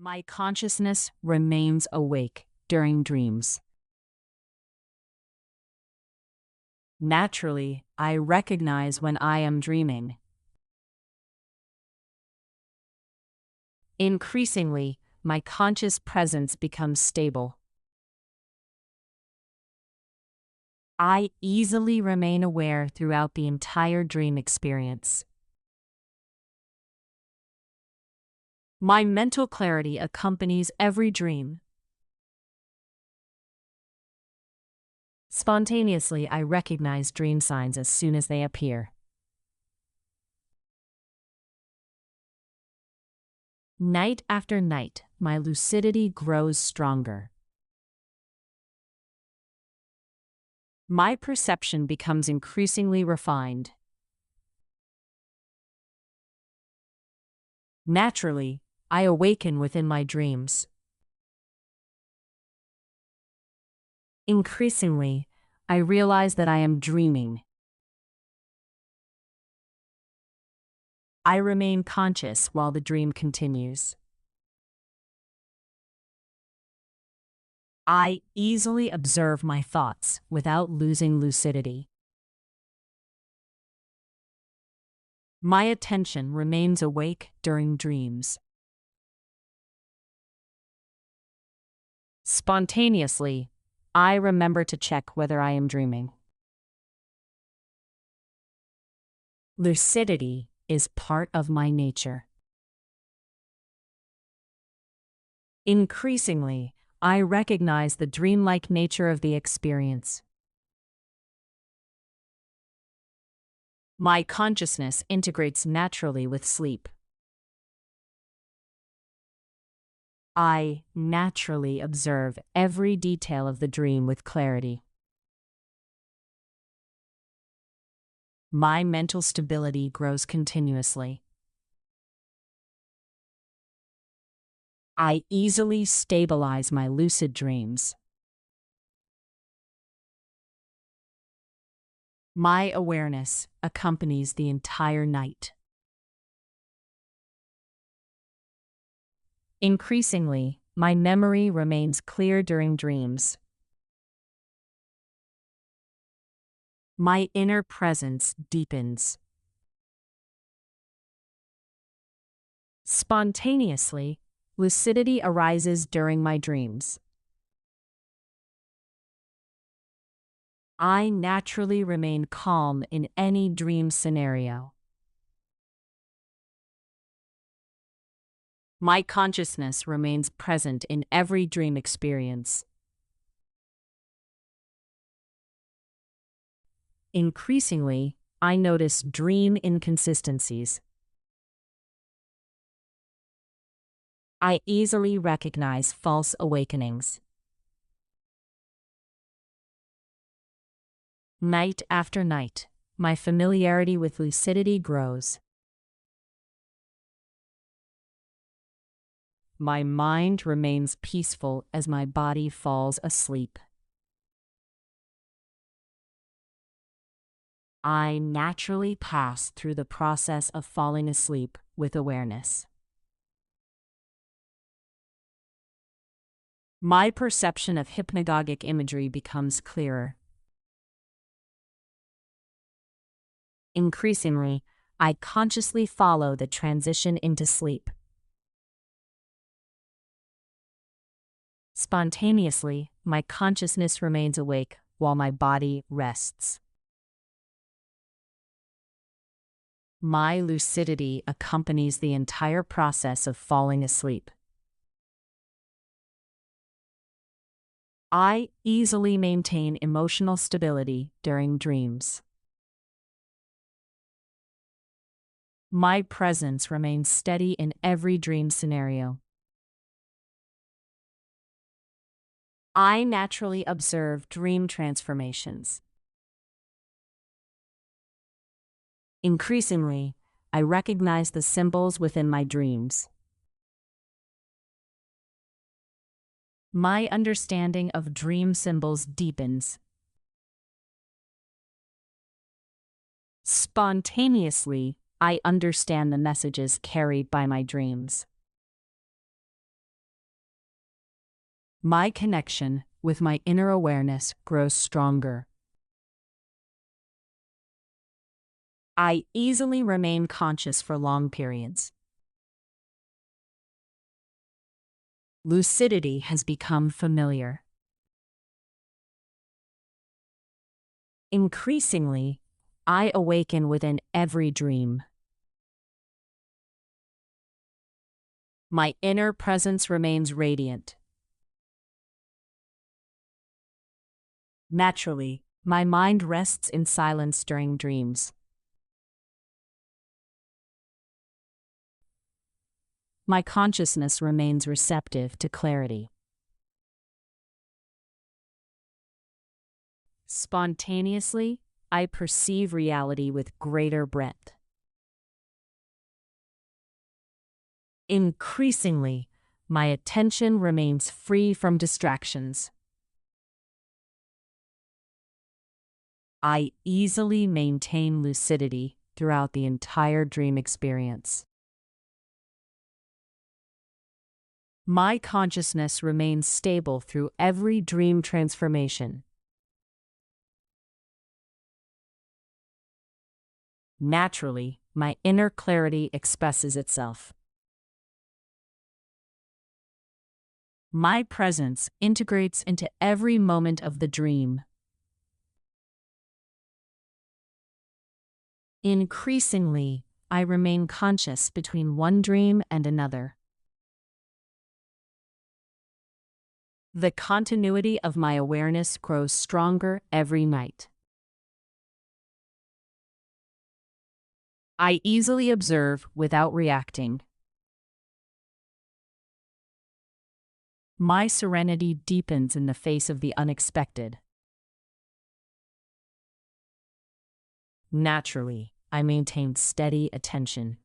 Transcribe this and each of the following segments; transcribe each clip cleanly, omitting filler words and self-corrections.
My consciousness remains awake during dreams. Naturally, I recognize when I am dreaming. Increasingly, my conscious presence becomes stable. I easily remain aware throughout the entire dream experience. My mental clarity accompanies every dream. Spontaneously, I recognize dream signs as soon as they appear. Night after night, my lucidity grows stronger. My perception becomes increasingly refined. Naturally, I awaken within my dreams. Increasingly, I realize that I am dreaming. I remain conscious while the dream continues. I easily observe my thoughts without losing lucidity. My attention remains awake during dreams. Spontaneously, I remember to check whether I am dreaming. Lucidity is part of my nature. Increasingly, I recognize the dreamlike nature of the experience. My consciousness integrates naturally with sleep. I naturally observe every detail of the dream with clarity. My mental stability grows continuously. I easily stabilize my lucid dreams. My awareness accompanies the entire night. Increasingly, my memory remains clear during dreams. My inner presence deepens. Spontaneously, lucidity arises during my dreams. I naturally remain calm in any dream scenario. My consciousness remains present in every dream experience. Increasingly, I notice dream inconsistencies. I easily recognize false awakenings. Night after night, my familiarity with lucidity grows. My mind remains peaceful as my body falls asleep. I naturally pass through the process of falling asleep with awareness. My perception of hypnagogic imagery becomes clearer. Increasingly, I consciously follow the transition into sleep. Spontaneously, my consciousness remains awake while my body rests. My lucidity accompanies the entire process of falling asleep. I easily maintain emotional stability during dreams. My presence remains steady in every dream scenario. I naturally observe dream transformations. Increasingly, I recognize the symbols within my dreams. My understanding of dream symbols deepens. Spontaneously, I understand the messages carried by my dreams. My connection with my inner awareness grows stronger. I easily remain conscious for long periods. Lucidity has become familiar. Increasingly, I awaken within every dream. My inner presence remains radiant. Naturally, my mind rests in silence during dreams. My consciousness remains receptive to clarity. Spontaneously, I perceive reality with greater breadth. Increasingly, my attention remains free from distractions. I easily maintain lucidity throughout the entire dream experience. My consciousness remains stable through every dream transformation. Naturally, my inner clarity expresses itself. My presence integrates into every moment of the dream. Increasingly, I remain conscious between one dream and another. The continuity of my awareness grows stronger every night. I easily observe without reacting. My serenity deepens in the face of the unexpected. Naturally, I maintain steady attention.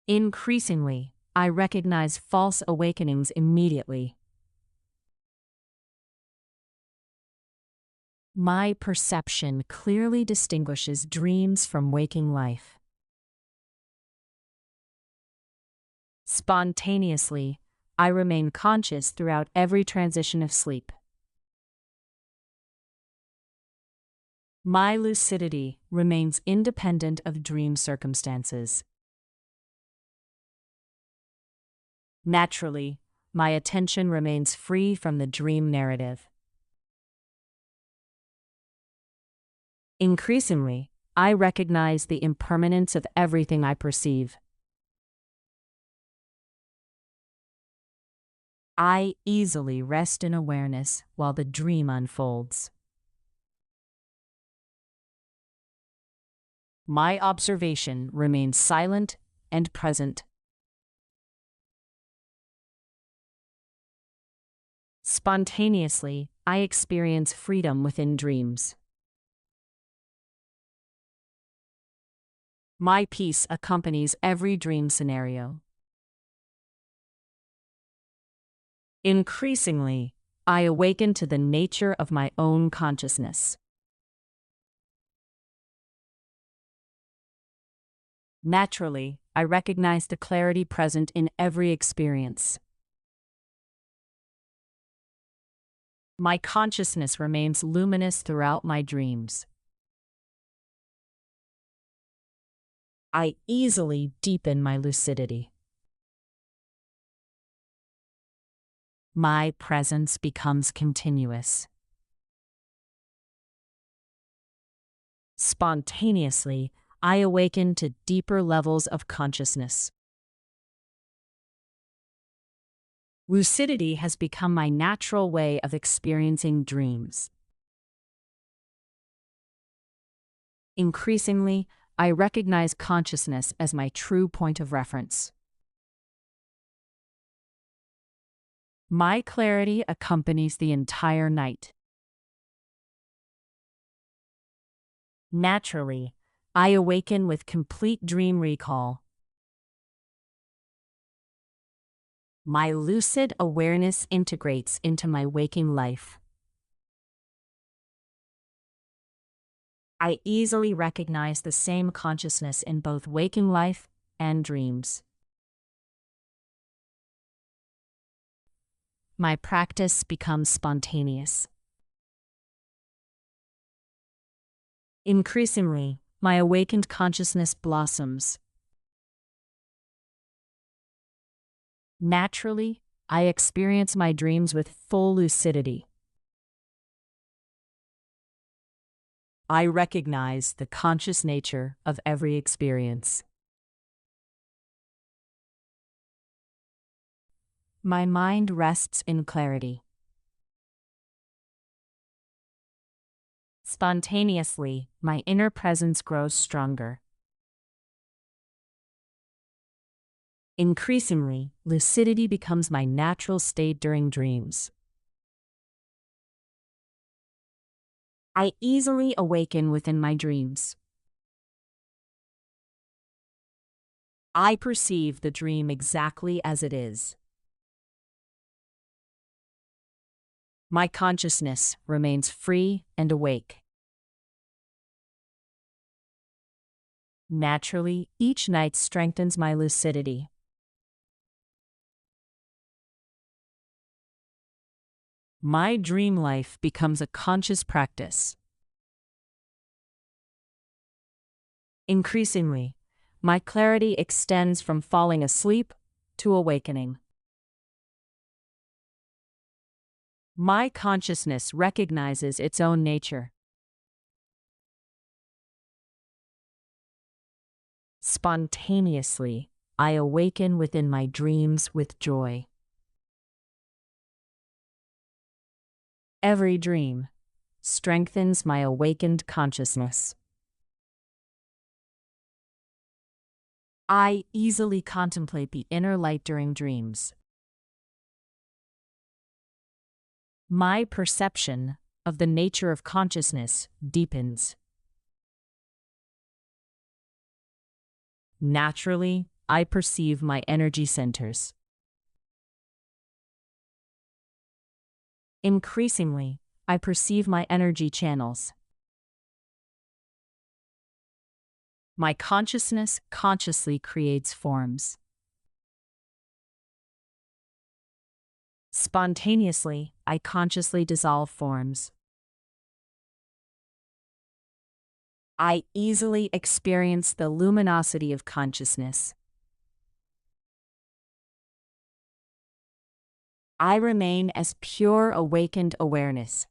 Increasingly, I recognize false awakenings immediately. My perception clearly distinguishes dreams from waking life. Spontaneously, I remain conscious throughout every transition of sleep. My lucidity remains independent of dream circumstances. Naturally, my attention remains free from the dream narrative. Increasingly, I recognize the impermanence of everything I perceive. I easily rest in awareness while the dream unfolds. My observation remains silent and present. Spontaneously, I experience freedom within dreams. My peace accompanies every dream scenario. Increasingly, I awaken to the nature of my own consciousness. Naturally, I recognize the clarity present in every experience. My consciousness remains luminous throughout my dreams. I easily deepen my lucidity. My presence becomes continuous. Spontaneously, I awaken to deeper levels of consciousness. Lucidity has become my natural way of experiencing dreams. Increasingly, I recognize consciousness as my true point of reference. My clarity accompanies the entire night. Naturally, I awaken with complete dream recall. My lucid awareness integrates into my waking life. I easily recognize the same consciousness in both waking life and dreams. My practice becomes spontaneous. Increasingly, my awakened consciousness blossoms. Naturally, I experience my dreams with full lucidity. I recognize the conscious nature of every experience. My mind rests in clarity. Spontaneously, my inner presence grows stronger. Increasingly, lucidity becomes my natural state during dreams. I easily awaken within my dreams. I perceive the dream exactly as it is. My consciousness remains free and awake. Naturally, each night strengthens my lucidity. My dream life becomes a conscious practice. Increasingly, my clarity extends from falling asleep to awakening. My consciousness recognizes its own nature. Spontaneously, I awaken within my dreams with joy. Every dream strengthens my awakened consciousness. I easily contemplate the inner light during dreams. My perception of the nature of consciousness deepens. Naturally, I perceive my energy centers. Increasingly, I perceive my energy channels. My consciousness consciously creates forms. Spontaneously, I consciously dissolve forms. I easily experience the luminosity of consciousness. I remain as pure awakened awareness.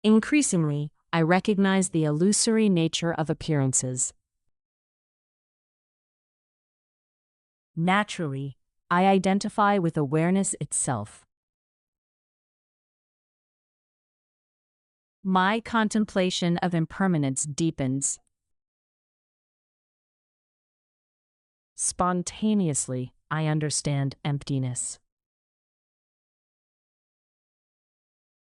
Increasingly, I recognize the illusory nature of appearances. Naturally, I identify with awareness itself. My contemplation of impermanence deepens. Spontaneously, I understand emptiness.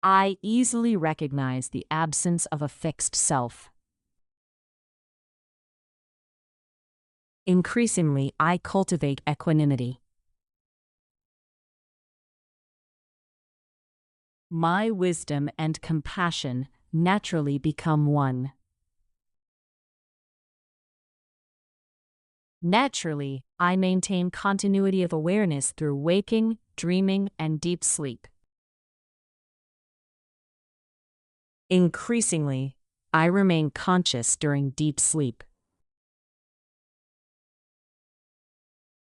I easily recognize the absence of a fixed self. Increasingly, I cultivate equanimity. My wisdom and compassion naturally become one. Naturally, I maintain continuity of awareness through waking, dreaming, and deep sleep. Increasingly, I remain conscious during deep sleep.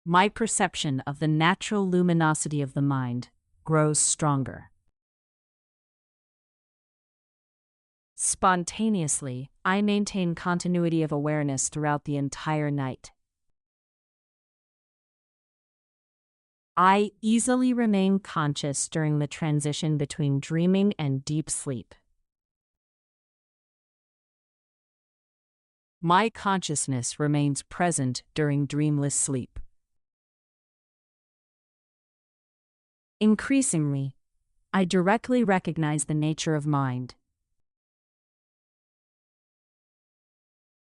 My perception of the natural luminosity of the mind grows stronger. Spontaneously, I maintain continuity of awareness throughout the entire night. I easily remain conscious during the transition between dreaming and deep sleep. My consciousness remains present during dreamless sleep. Increasingly, I directly recognize the nature of mind.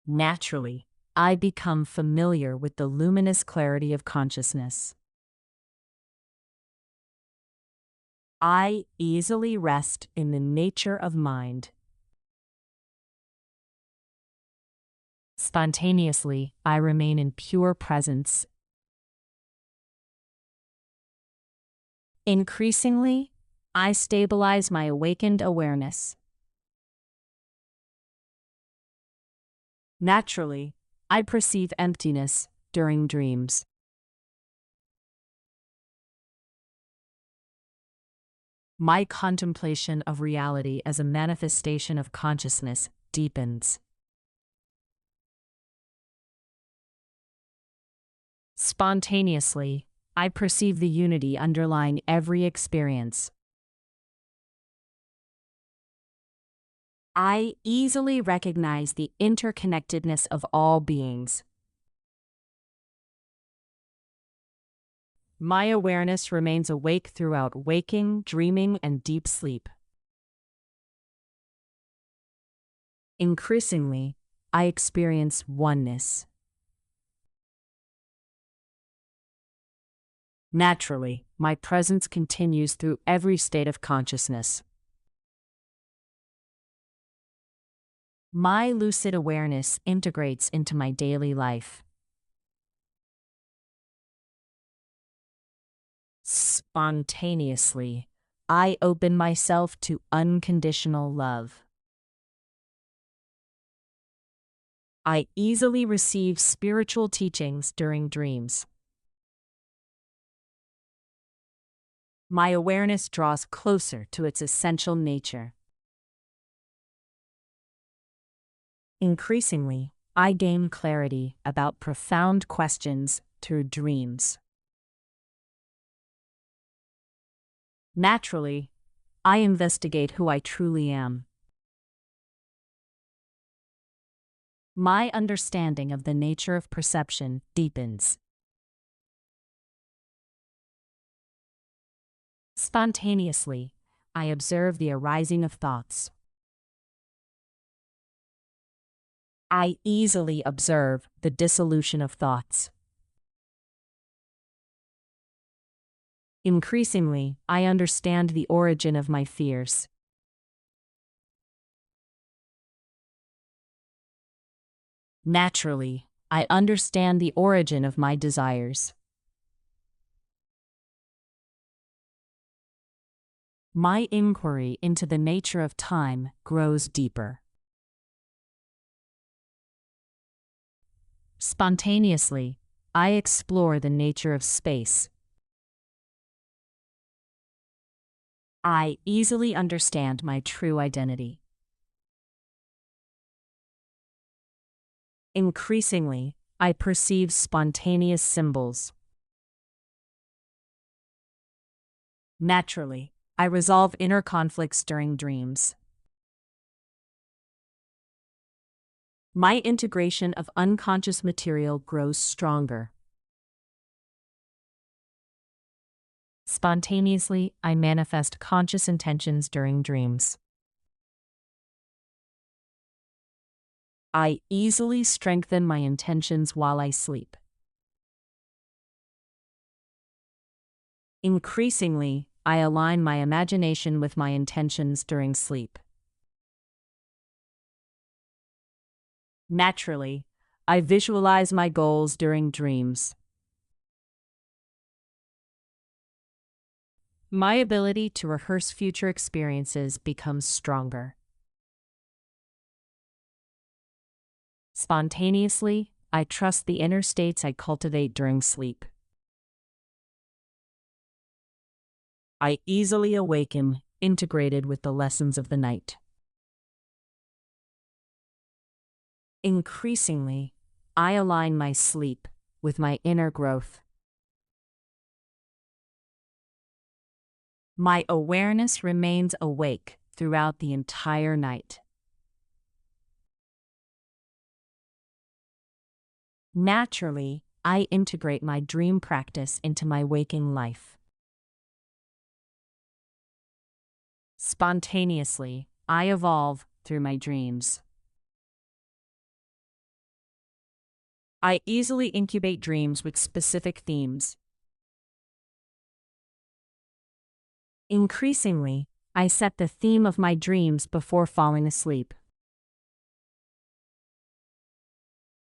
Naturally, I become familiar with the luminous clarity of consciousness. I easily rest in the nature of mind. Spontaneously, I remain in pure presence. Increasingly, I stabilize my awakened awareness. Naturally, I perceive emptiness during dreams. My contemplation of reality as a manifestation of consciousness deepens. Spontaneously, I perceive the unity underlying every experience. I easily recognize the interconnectedness of all beings. My awareness remains awake throughout waking, dreaming, and deep sleep. Increasingly, I experience oneness. Naturally, my presence continues through every state of consciousness. My lucid awareness integrates into my daily life. Spontaneously, I open myself to unconditional love. I easily receive spiritual teachings during dreams. My awareness draws closer to its essential nature. Increasingly, I gain clarity about profound questions through dreams. Naturally, I investigate who I truly am. My understanding of the nature of perception deepens. Spontaneously, I observe the arising of thoughts. I easily observe the dissolution of thoughts. Increasingly, I understand the origin of my fears. Naturally, I understand the origin of my desires. My inquiry into the nature of time grows deeper. Spontaneously, I explore the nature of space. I easily understand my true identity. Increasingly, I perceive spontaneous symbols. Naturally, I resolve inner conflicts during dreams. My integration of unconscious material grows stronger. Spontaneously, I manifest conscious intentions during dreams. I easily strengthen my intentions while I sleep. Increasingly, I align my imagination with my intentions during sleep. Naturally, I visualize my goals during dreams. My ability to rehearse future experiences becomes stronger. Spontaneously, I trust the inner states I cultivate during sleep. I easily awaken, integrated with the lessons of the night. Increasingly, I align my sleep with my inner growth. My awareness remains awake throughout the entire night. Naturally, I integrate my dream practice into my waking life. Spontaneously, I evolve through my dreams. I easily incubate dreams with specific themes. Increasingly, I set the theme of my dreams before falling asleep.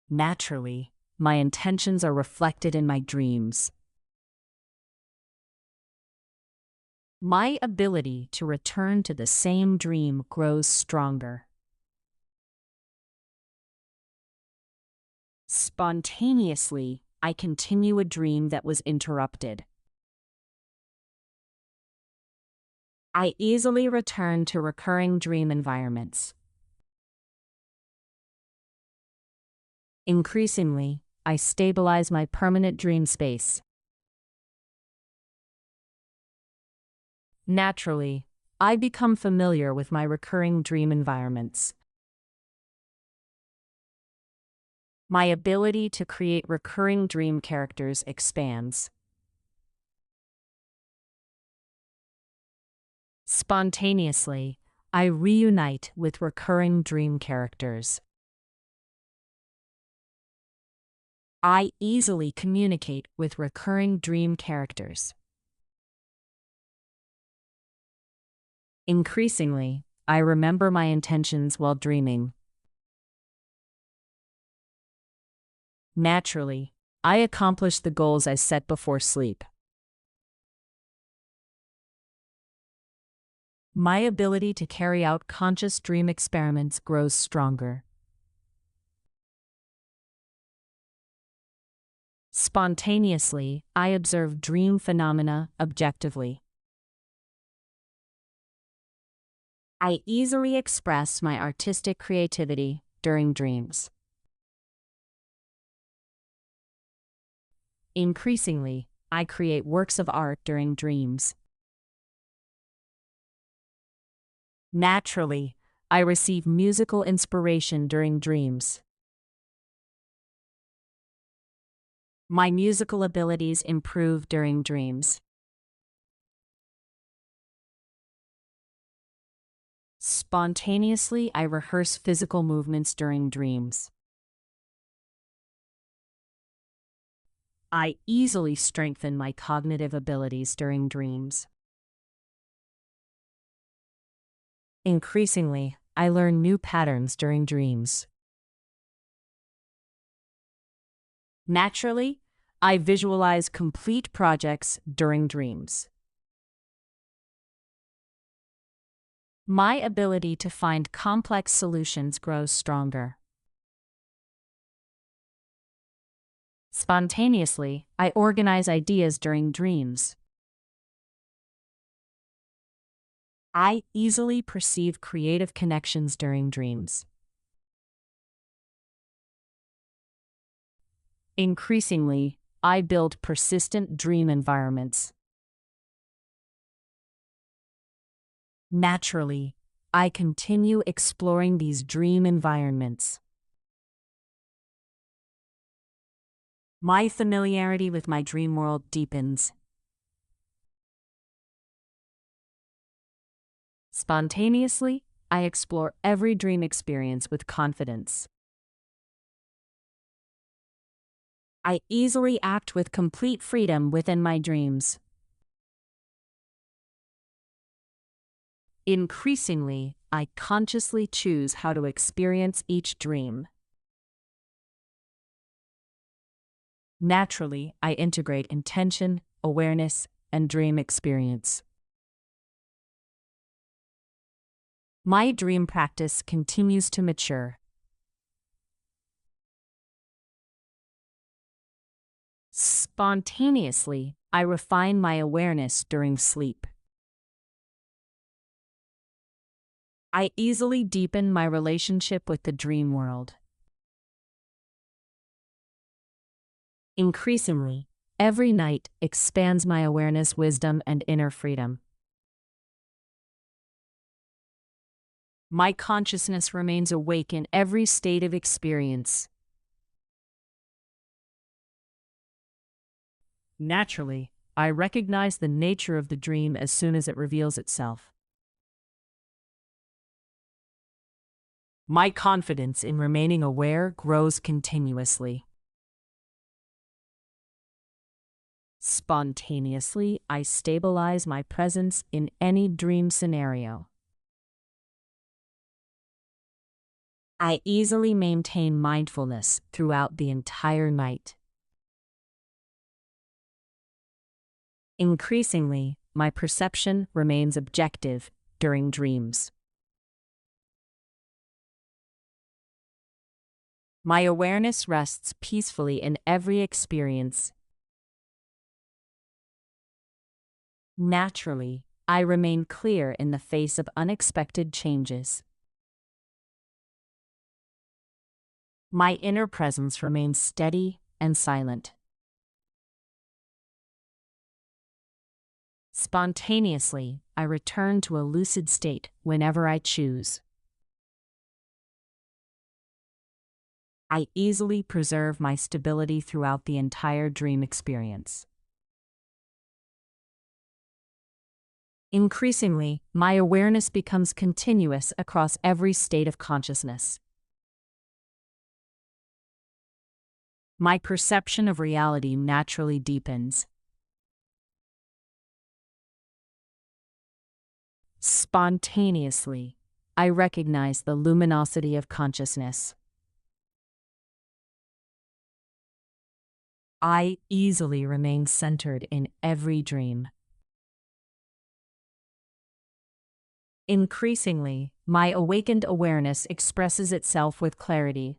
Naturally, my intentions are reflected in my dreams. My ability to return to the same dream grows stronger. Spontaneously, I continue a dream that was interrupted. I easily return to recurring dream environments. Increasingly, I stabilize my permanent dream space. Naturally, I become familiar with my recurring dream environments. My ability to create recurring dream characters expands. Spontaneously, I reunite with recurring dream characters. I easily communicate with recurring dream characters. Increasingly, I remember my intentions while dreaming. Naturally, I accomplish the goals I set before sleep. My ability to carry out conscious dream experiments grows stronger. Spontaneously, I observe dream phenomena objectively. I easily express my artistic creativity during dreams. Increasingly, I create works of art during dreams. Naturally, I receive musical inspiration during dreams. My musical abilities improve during dreams. Spontaneously, I rehearse physical movements during dreams. I easily strengthen my cognitive abilities during dreams. Increasingly, I learn new patterns during dreams. Naturally, I visualize complete projects during dreams. My ability to find complex solutions grows stronger. Spontaneously, I organize ideas during dreams. I easily perceive creative connections during dreams. Increasingly, I build persistent dream environments. Naturally, I continue exploring these dream environments. My familiarity with my dream world deepens. Spontaneously, I explore every dream experience with confidence. I easily act with complete freedom within my dreams. Increasingly, I consciously choose how to experience each dream. Naturally, I integrate intention, awareness, and dream experience. My dream practice continues to mature. Spontaneously, I refine my awareness during sleep. I easily deepen my relationship with the dream world. Increasingly, every night expands my awareness, wisdom, and inner freedom. My consciousness remains awake in every state of experience. Naturally, I recognize the nature of the dream as soon as it reveals itself. My confidence in remaining aware grows continuously. Spontaneously, I stabilize my presence in any dream scenario. I easily maintain mindfulness throughout the entire night. Increasingly, my perception remains objective during dreams. My awareness rests peacefully in every experience. Naturally, I remain clear in the face of unexpected changes. My inner presence remains steady and silent. Spontaneously, I return to a lucid state whenever I choose. I easily preserve my stability throughout the entire dream experience. Increasingly, my awareness becomes continuous across every state of consciousness. My perception of reality naturally deepens. Spontaneously, I recognize the luminosity of consciousness. I easily remain centered in every dream. Increasingly, my awakened awareness expresses itself with clarity.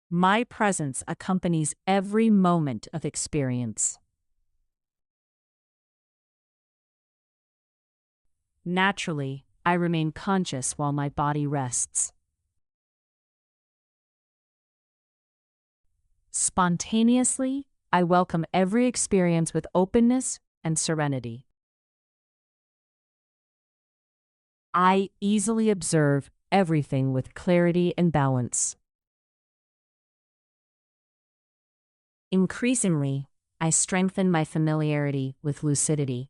My presence accompanies every moment of experience. Naturally, I remain conscious while my body rests. Spontaneously, I welcome every experience with openness and serenity. I easily observe everything with clarity and balance. Increasingly, I strengthen my familiarity with lucidity.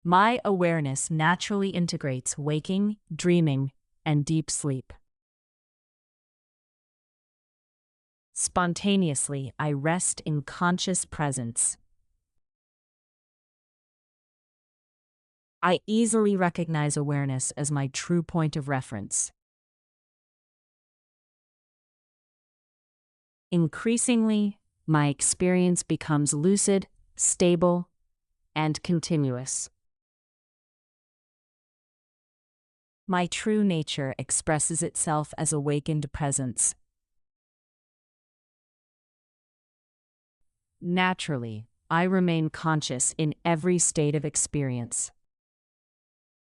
My awareness naturally integrates waking, dreaming, and deep sleep. Spontaneously, I rest in conscious presence. I easily recognize awareness as my true point of reference. Increasingly, my experience becomes lucid, stable, and continuous. My true nature expresses itself as awakened presence. Naturally, I remain conscious in every state of experience.